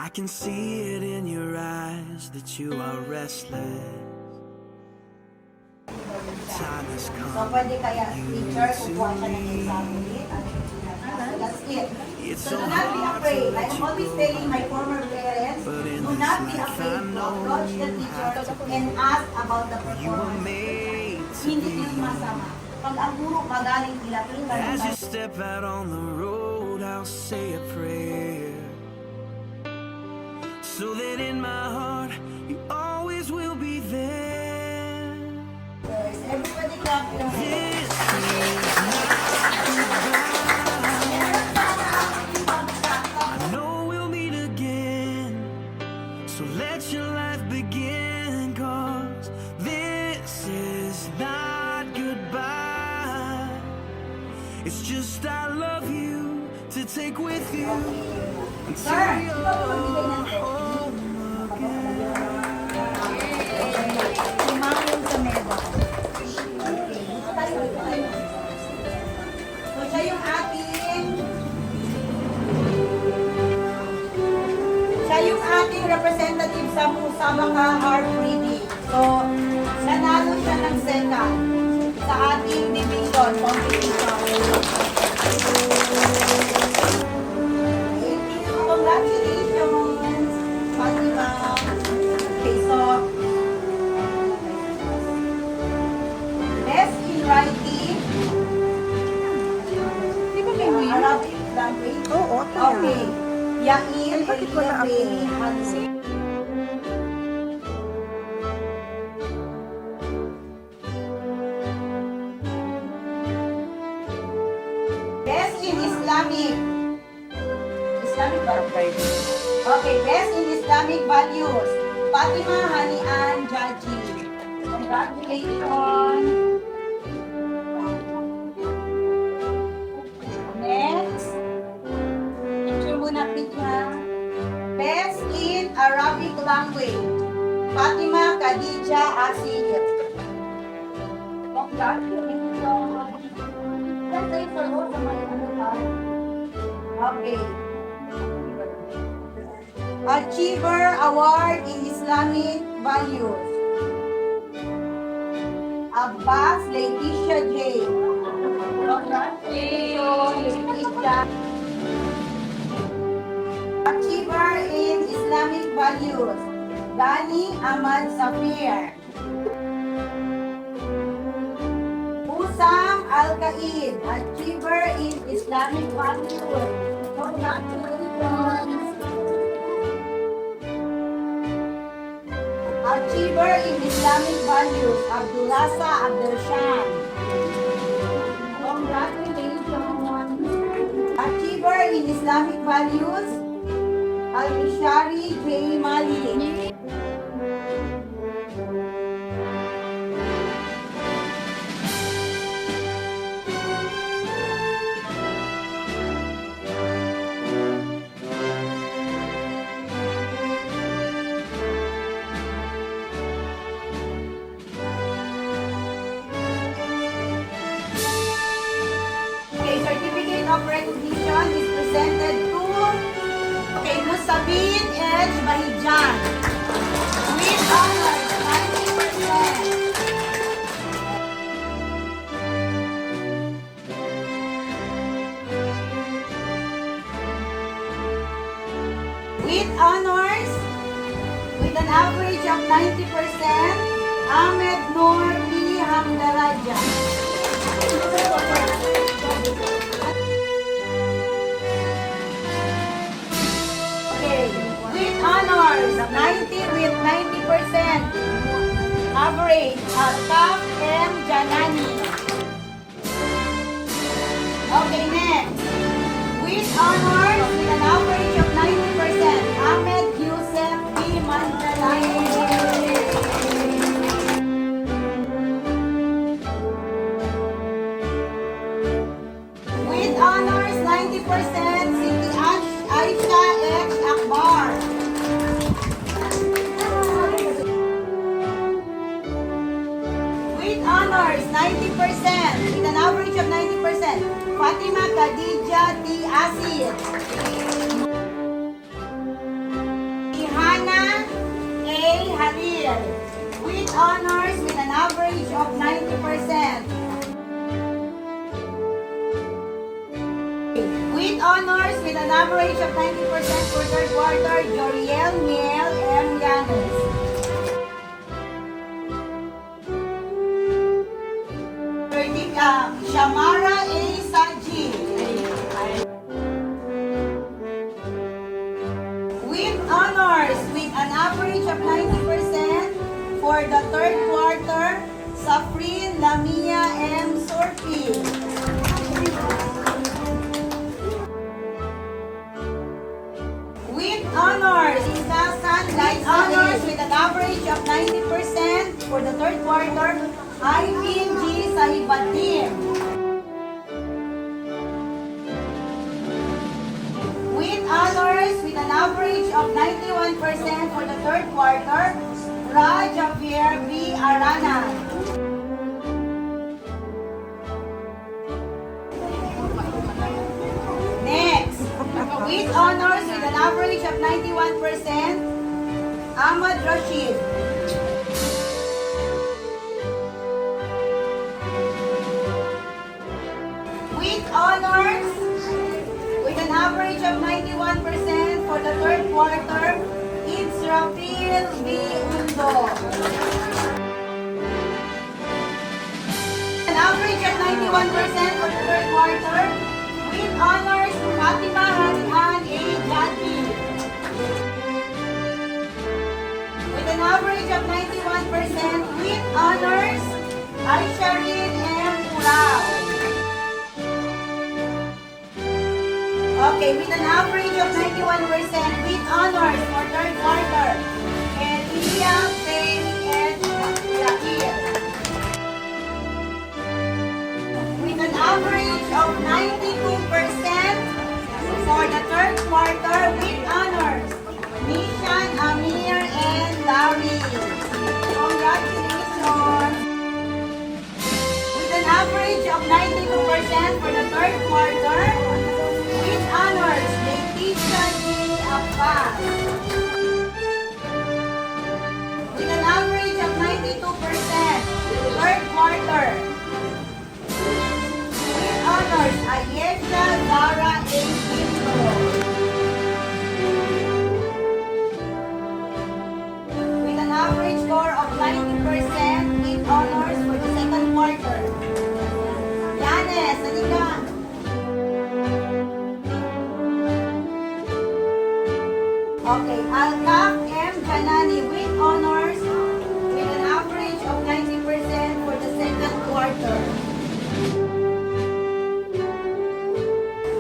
I can see it in your eyes that you are restless. Time has So, come. pwede kaya teacher, kukuha siya ng exam ulit. That's it. So, do not be afraid. I am always telling my former parents, do not be afraid to approach the teacher and ask about the performance. Hindi yun masama. Pag ang guro magaling nila, As you step out on the road, I'll say a prayer, so that in my heart you always will be there. Everybody clap your hands. This is not goodbye. I know we'll meet again, so let your life begin, 'cause this is not goodbye. It's just I love you to take with you Sir, until ikaw po magbigay ng you're home again. Si Ma'am sa Meda. Okay. Dito tayo. So, siya yung ating representative sa Musabaka Heart Reading. So, nanalo siya ng second sa ating division competition. Congratulations! Fatima. Okay, so, best in writing. Di ba may win? Arabic language. Oo, Okay. Yair, bakit wala ako? Best in Islamic values. Okay, best in Islamic values. Fatima Hanian Jaji. Congratulations. Next. Picture muna, picture. Best in Arabic language. Fatima Khadija Asir. Congratulations. Okay. Achiever Award in Islamic Values. Abbas Leticia J. Congratulations, Leticia. Achiever in Islamic Values. Dani Ahmad Safir. Usam Al-Qaid, Achiever in Islamic Values. Congratulations. Achiever in Islamic Values, Abdulasa Abdelshan. Congratulations. Achiever in Islamic Values, Al-Mishari J. Malik. Certificate of recognition is presented to Musabin Edge Bahijan with honors 90%. With honors, with an average of 90%, Ahmed Noor P. Hamdaraja. With honors, 90% average, Altaf M. Janani. Okay, next. With honors, with an average of 90%, Ahmed Yusef P. Mantalay. With honors, 90%, Siti Aisha X. Akbar. With honors, 90%, with an average of 90%, Fatima Khadija T. Asir. an average of 90% for third quarter, Joriel Miel M. Llanes. Shamara A. Saji. With honors, with an average of 90% for the third quarter, Safrin Lamia M. Sorpi. With honors, Inkasan Light Honors with an average of 90% for the third quarter, Ivin G. Sahibadim. With honors with an average of 91% for the third quarter, Raj Javier B. Arana. Next, with honors with an average of 91%, Ahmad Rashid. With honors with an average of 91% for the third quarter, it's Rafael B. Undo. An average of 91% for the third quarter, with honors, Fatima Hanhan A. Jati. With an average of 91%, with honors, Aisharin M. Urao. Okay, with an average of 91%, with honors for third quarter, Elia Faye and Yakir. With an average of 92% for the third quarter, with honors, Nishan, Amir, and Larry. Congratulations! With an average of 92% for the third quarter, with honors, Leticia G. Abbas. With an average of 92%, third quarter. With honors, Ayesha Zara A. Quinto. With an average score of 90%, with honors for the second quarter. Yanes, halika. Okay, Alkaf M. Janani with honors with an average of 90% for the second quarter.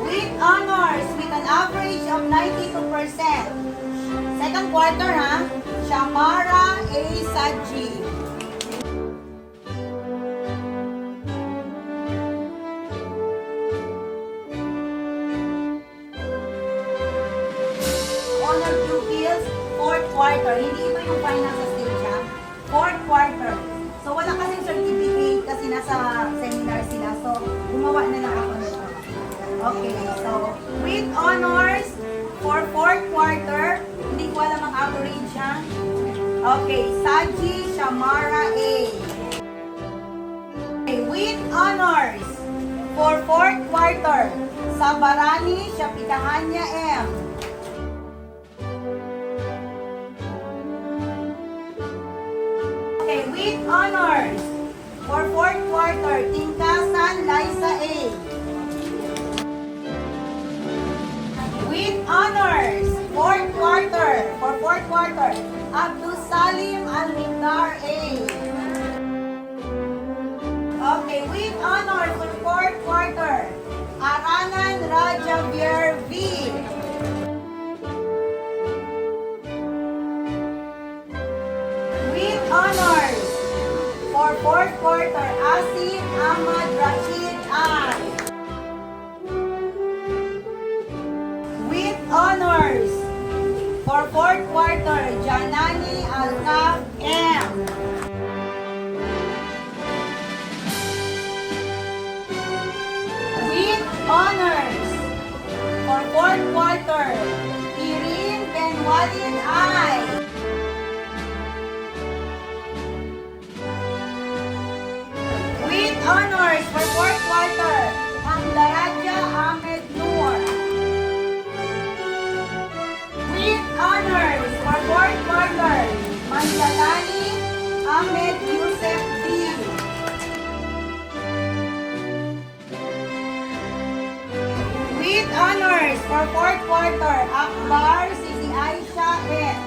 With honors with an average of 92%. Second quarter, ha? Shamara A. Saji. Honor pupils, fourth quarter. Hindi ito yung final sa stage, ha? Fourth quarter. So, wala kasing certificate kasi nasa seminar sila. So, gumawa na lang ako nito. Okay, so, with honors for fourth quarter, hindi ko alam ang average, ha? Okay, Saji Shamara A. Okay, with honors for fourth quarter, Sabarani Shapitahanya M. Okay, with honors for fourth quarter, Tingkasan Liza A. With honors for fourth quarter, Abdul Salim Al-Mindar A. Okay, with honors for fourth quarter, Aranan Rajavier V. With honors for fourth quarter, Asif Ahmad Rashid I. With honors for fourth quarter, Janani Alkaf M. With honors for fourth quarter, Irin Ben Walid I. With honors for fourth quarter, Hamdaraja Ahmed Noor. Anjalani Ahmed Yusef D. With honors for fourth quarter, Akbar Siti Aisha S.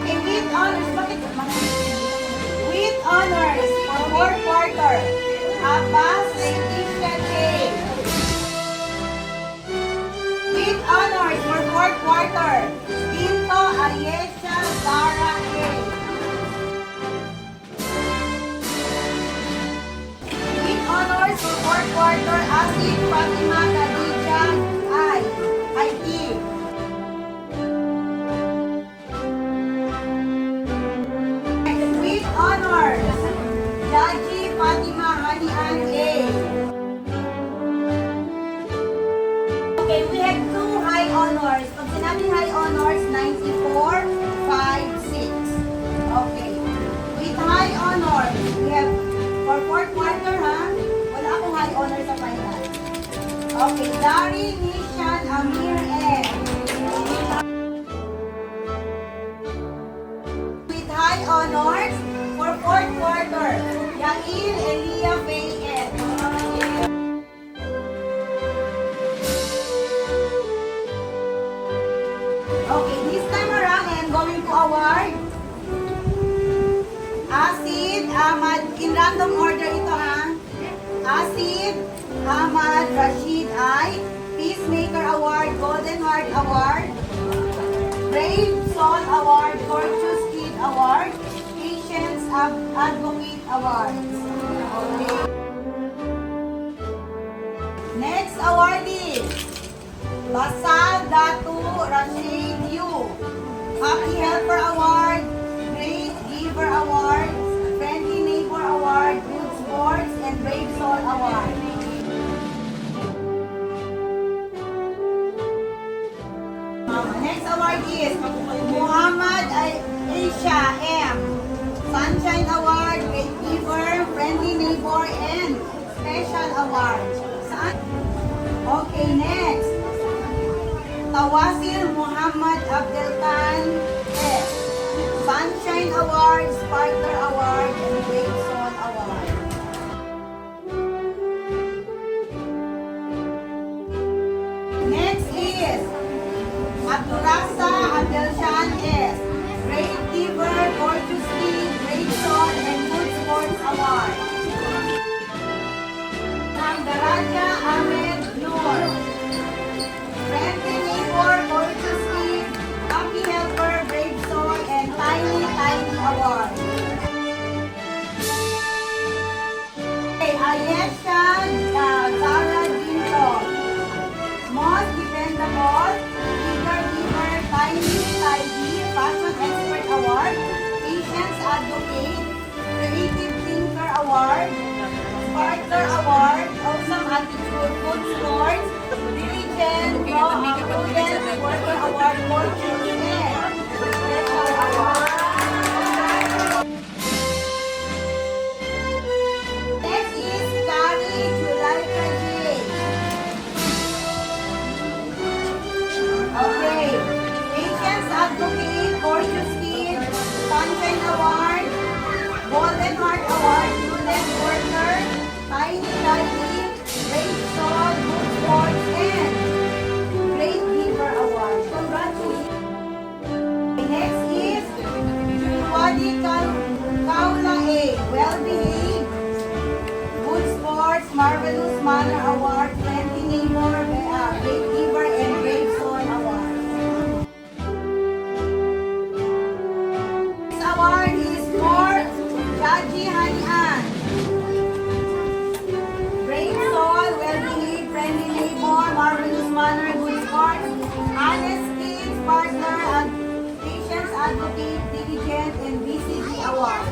Okay, with honors, bakit? With honors for fourth quarter, Abbas Leticia J. With honors for fourth quarter, Tinto Ayesha Zara A. With honors for fourth quarter, Asif Fatima Khadija I. IT. With honors, Jaji Fatima Hanian A. Okay, we have two high honors. Pag sinabi high honors, 94, 5, 6. Okay. With high honors, we have for fourth quarter, ha? Wala akong high honors sa final. Okay, Dari Nishan Amir M. With high honors, for fourth quarter, Yair Elia Faye M. Okay, this time around, I am going to award Asid Ahmad, in random order ito ha. Asid Ahmad Rashid I, Peacemaker Award, Golden Heart Award, Brave Soul Award, Gorgeous Kid Award, Patience Advocate Award. Okay. Next award is Basal Datu Rashid Yu, Happy Helper Award, Great Giver Award, Friendly Neighbor Award, Good Sports, and Brave Soul Award. Next award is Muhammad Aisha M, Sunshine Award, Great Giver, Friendly Neighbor, and Special Award. Saan? Okay, next. Tawasil Muhammad Abdelkan S. Sunshine Award, Sparkler Award, and Great Soul Award. Next is Abdurasa Abdelshan S. Great Giver, Gorgeous King, Great Soul, and Good Sports Award. Nandaraja Ahmed Noor. Friendly Neighbor, Gorgeous Kid, Happy Helper, Brave Soul, and Tiny Award. Okay, Ayesha Zara Dinto. Most Dependable, Giver, Tiny, Fashion Expert Award, Patience Advocate, Creative Thinker Award, Sparkler Award, Awesome Attitude, Good Sports, Diligent, Prudent Worker Award for Children, Special Award. Next is Kari Julayka J. Okay, Patience Advocate, Gorgeous Kid, Sunshine Award, Golden Heart Award, Student Worker, Tiny, Great Soul, Good Sports, and Great Giver Award. Congratulations. Next is Wadi Kaula A. Well-behaved, Good Sports, Marvelous Manner Award, Plenty Neighbor, Great Giver, and Great Soul Award. This award is for Jaji Hanian. Great Soul, Well-behaved, Friendly Neighbor, Marvelous Manner, Good Sports, Honest Kids, Partner, Patience Advocate, Diligent, and BCG Award.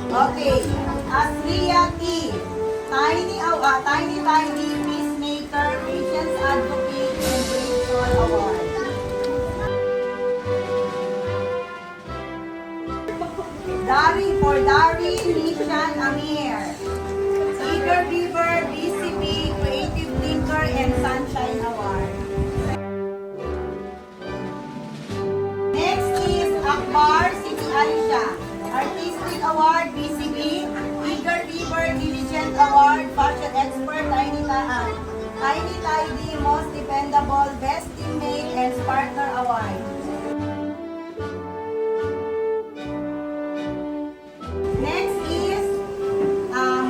Okay, Asriya T. Tiny, Peacemaker, Patience Advocate, and Great Soul Award. Dari Nishan Amir. Eager Beaver, BCP, Creative Thinker, and Sunshine Award. Akbar Siti Aisha. Artistic Award, BCB. Eager Beaver Diligent Award, Fashion Expert, Tiny Tidy, Most Dependable, Best Teammate, and Partner Award. Next is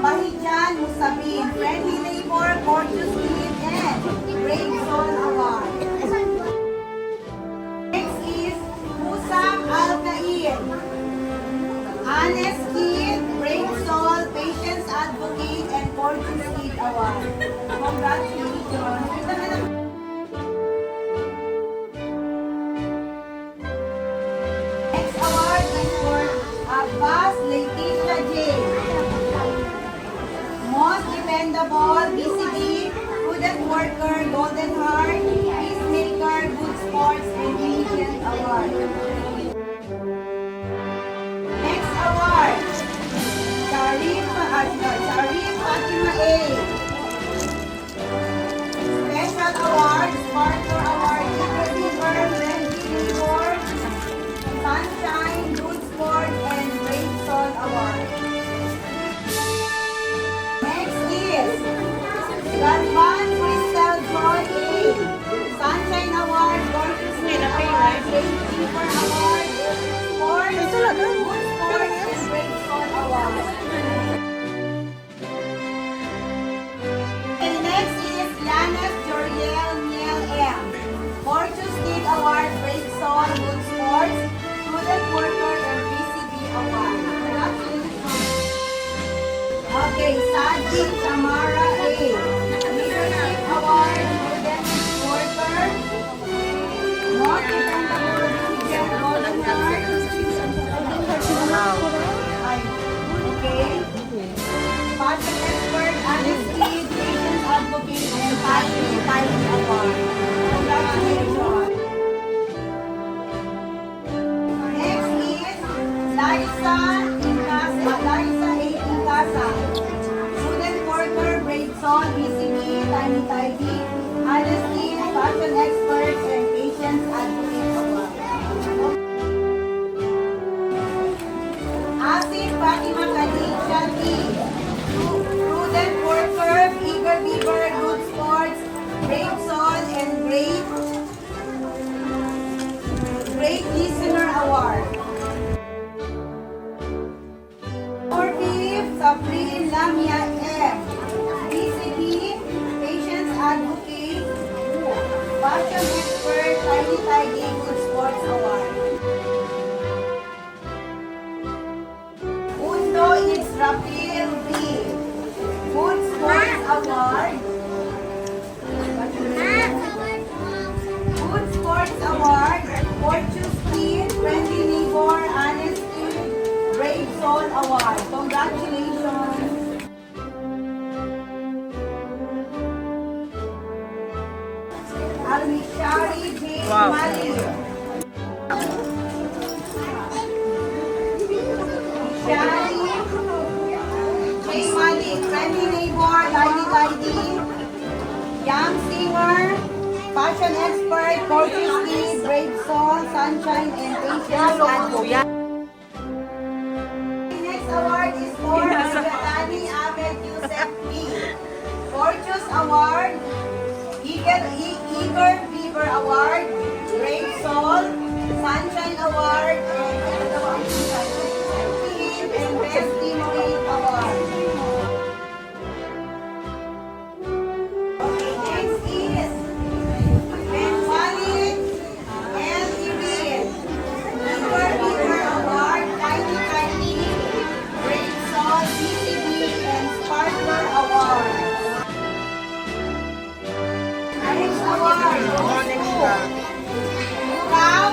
Bahijan Musabin, Friendly Neighbor, Gorgeous Kid, and Brave Soul Award. Next is Musam Al-Qaid, Honest Kid, Brave Soul, Patience Advocate, and Gorgeous Kid Award. Congratulations! Next award is for Abbas Leticia J. Most Dependable, BCB, Prudent Worker, Golden Heart, Peacemaker, Good Sports, and Diligent Award. Next award, Sharif Fatima A. Special Award, Sparkler Award, Eager Beaver, Friendly Neighbor, Sunshine, Good Sport, and Brave Soul Award. Next is Galvan Crystal Joy A. Sunshine Award, Gorgeous Kid Award, Brave Beaver Award, Sport, Good Sport, and Brave Soul Award. And next is Yanas Joriel Niel M. Gorgeous Kid Award, Brave Soul, Good Sports, Student Worker, and BCB Award. Okay, Sajid Samara A. Leadership Award, Student Worker, Most Dependable, Diligent, Golden Heart. Okay. Fashion Expert, Honesty, Patience Advocate, and Fashion Tidy Award. Congratulations. Next is Larissa A. Incasa. Student Worker, Brave Soul, BCB, Tiny Tidy, Honesty, Fashion Experts, and Patience Advocate Award. Asif Fatima Khadija T. Prudent Worker, Eager Beaver, Good Sports, Brave Soul, and Great Listener Award. Sabrine Lamia M. BCB, Patience Advocate, Fashion Expert, Tiny Tidy, Good Sports Award. Undo Israfil B. Good Sports Award. Good Sports Award, Fortune Kid, Friendly Neighbor, Honesty, Brave Soul Award. Congratulations! Almishari J. Mali. Shari J. Mali, Friendly Neighbor, Tiny Tidy, Young Singer, Fashion Expert, Gorgeous Kid, Brave Soul, Sunshine, and Patience Advocate. Next award is for Gatani Ahmed Yusef B. Gorgeous Award, Eager Beaver Award, Brave Soul, Sunshine Award, and Best Teammate Award. Okay, next is Ben Walid L. Irin. Eager Beaver Award, Tiny Tidy, Brave Soul, BCB, and Sparkler Award. Next award goes to Rao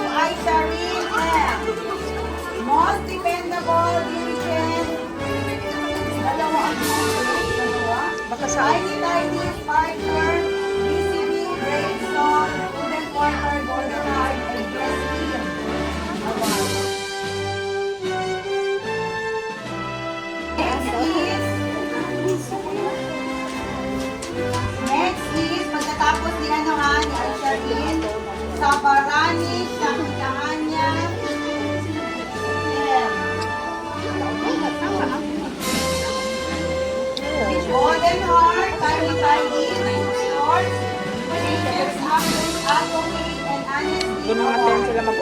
advocate, and honesty Doon mga 10 award. sila mag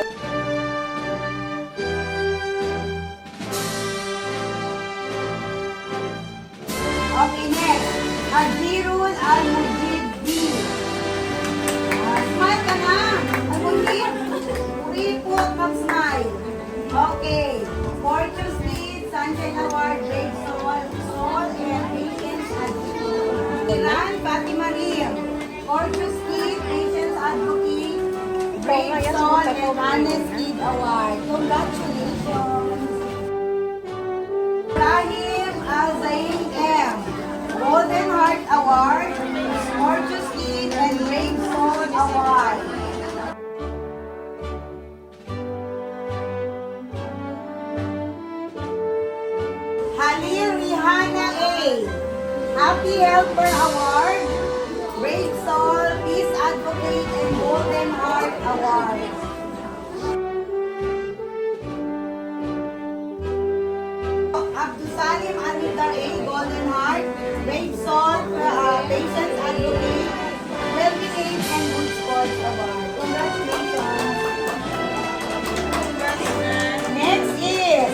Okay, next. Ajirul Al-Mujib B. Smile ka na. Al-Mujib. Report ng smile. Okay. Fortune Speed, Sunshine Award, Brave Soul, and Patience Advocate. Ilan, Fatima Rim. Fortune Speed, Patience Advocate, Brave Soul, and Honest Kid Award. Congratulations. Rahim Al-Zain M. Golden Heart Award, Fortune Speed, and Brave Soul Award. Halil Rihanna A. Happy Helper Award, Brave Soul, Peace Advocate, and Golden Heart Award. Abdusalim Anidar A. Golden Heart, Brave Soul, Patience Advocate, Well-Behaved, and Good Sports Award. Congratulations! Next is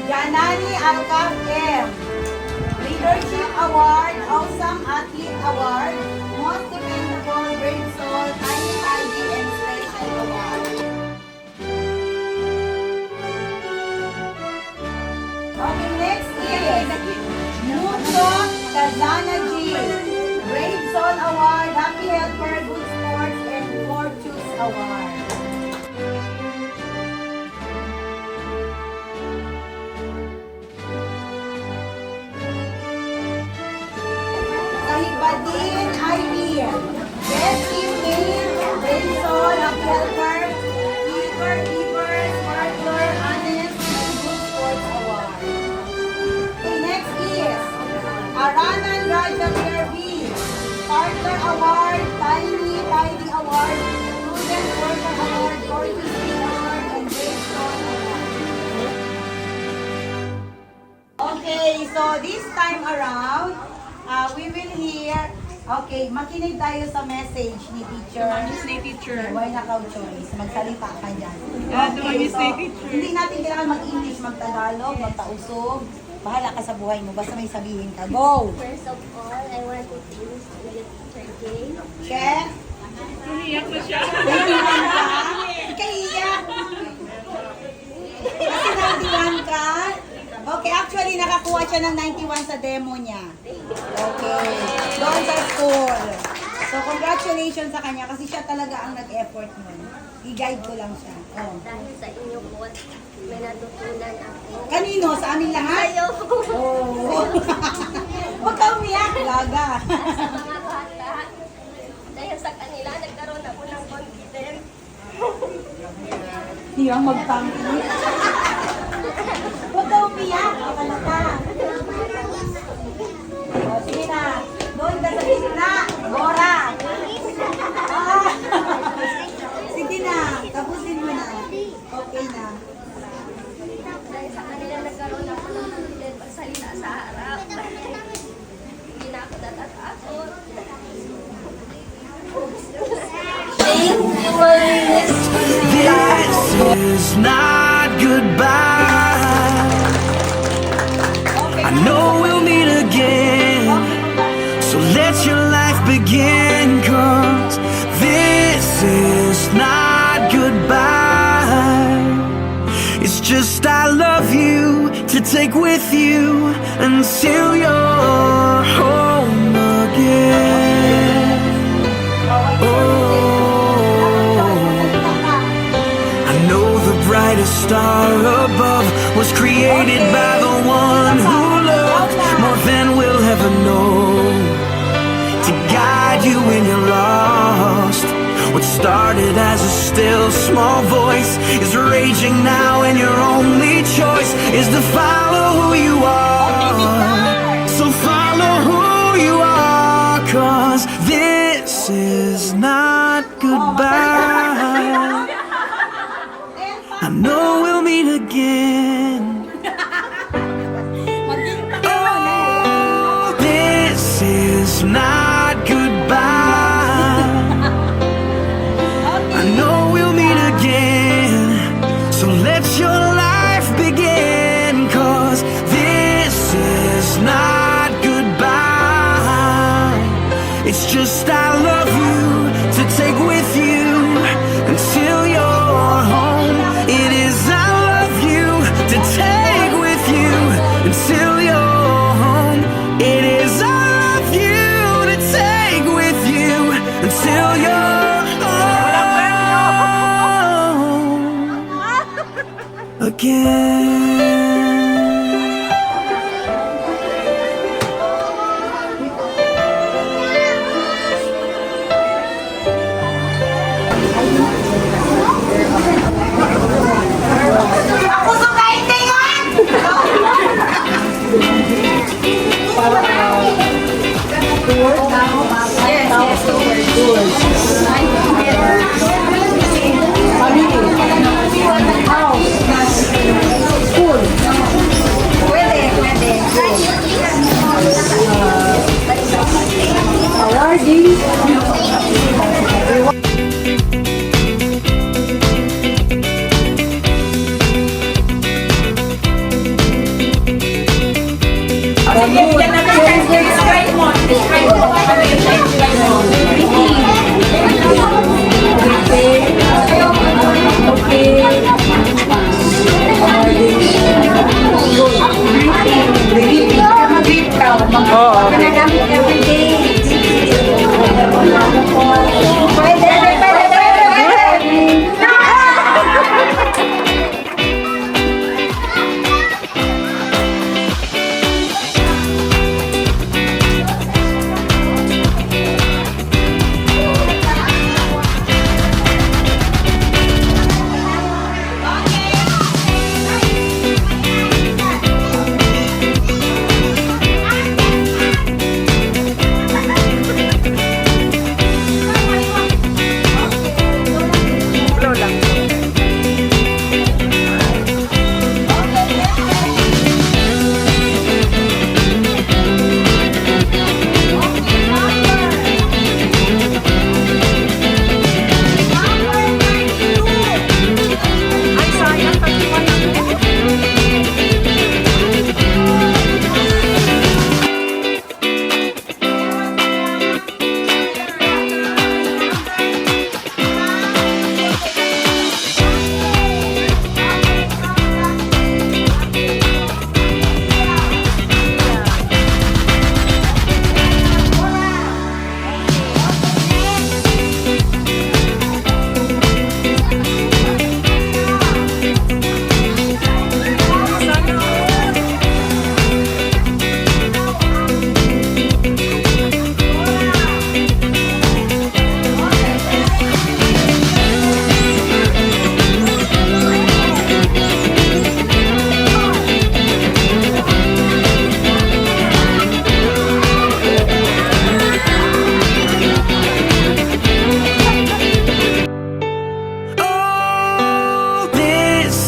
Janani Alcaf M. Leadership Award, Awesome Athlete Award, Most Dependable, Brave Soul, Tiny ID, and Special Award. Okay, next is Mucho Kazana G. Brave Soul Award, Happy Helper, Good Sports, and Fortunes Award. Kahibadin Ivy. Best Female, Brave Soul, Happy Helper, Giver, Sparkler, Honest, and Good Sports Award. Okay, next is Aranan Raja PRB. Partner Award, Tiny Award, Prudent Worker Award, Fortune Award, and Brave Soul Award. Okay, so this time around, we will hear, okay, makinig tayo sa message ni teacher. ni teacher. Why na ka choice? Magsalita ka dyan. Tumagis ni teacher. Hindi natin kailangan mag-English, mag-Tagalog, mag-Tausog. Bahala ka sa buhay mo, basta may sabihin ka. Go! First of all, I want to thank you, Teacher Jay. Chef, Umiyak na siya. naiiwan ka? Ikaiyak! Kasi 91 ka? Okay, actually, nakakuha siya ng 91 sa demo niya. Okay. Doon sa school. So, congratulations sa kanya kasi siya talaga ang nag-effort nun. I-guide ko lang siya. Oh. Dahil sa inyo po, may natutunan ako. Kanino? Sa amin lahat? Ayaw Oh. Huwag ka umiyak, Gaga. sa mga bata. Dahil sa kanila, nagkaroon ako ng confidence. Hindi ang magtangki. Huwag ka umiyak. Akala ka. O, sige na. Doon ka sa gitna. Bora. Ah. Sige na. Tapusin mo na. Okay na. Dahil sa kanila, nagkaroon ako ng confidence pagsalita sa harap. Hindi na ako natatakot. Thank you for listening. This is not goodbye. I know we'll meet again. So let your life begin. 'Cause this is not goodbye. It's just I love you to take with you until you're home again. I know the brightest star above was created by the one who loved more than we'll ever know, to guide you when you're lost. What started as a still small voice is raging now, and your only choice is to follow who you are. So follow who you are, 'cause this is not goodbye. I know we'll meet again. Oh, this is not goodbye. again. Ako sa kaintingan!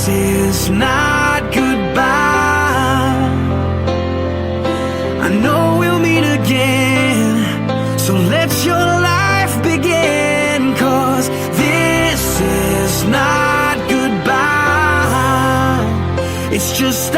It's not goodbye. I know we'll meet again, so let your life begin. 'Cause this is not goodbye, it's just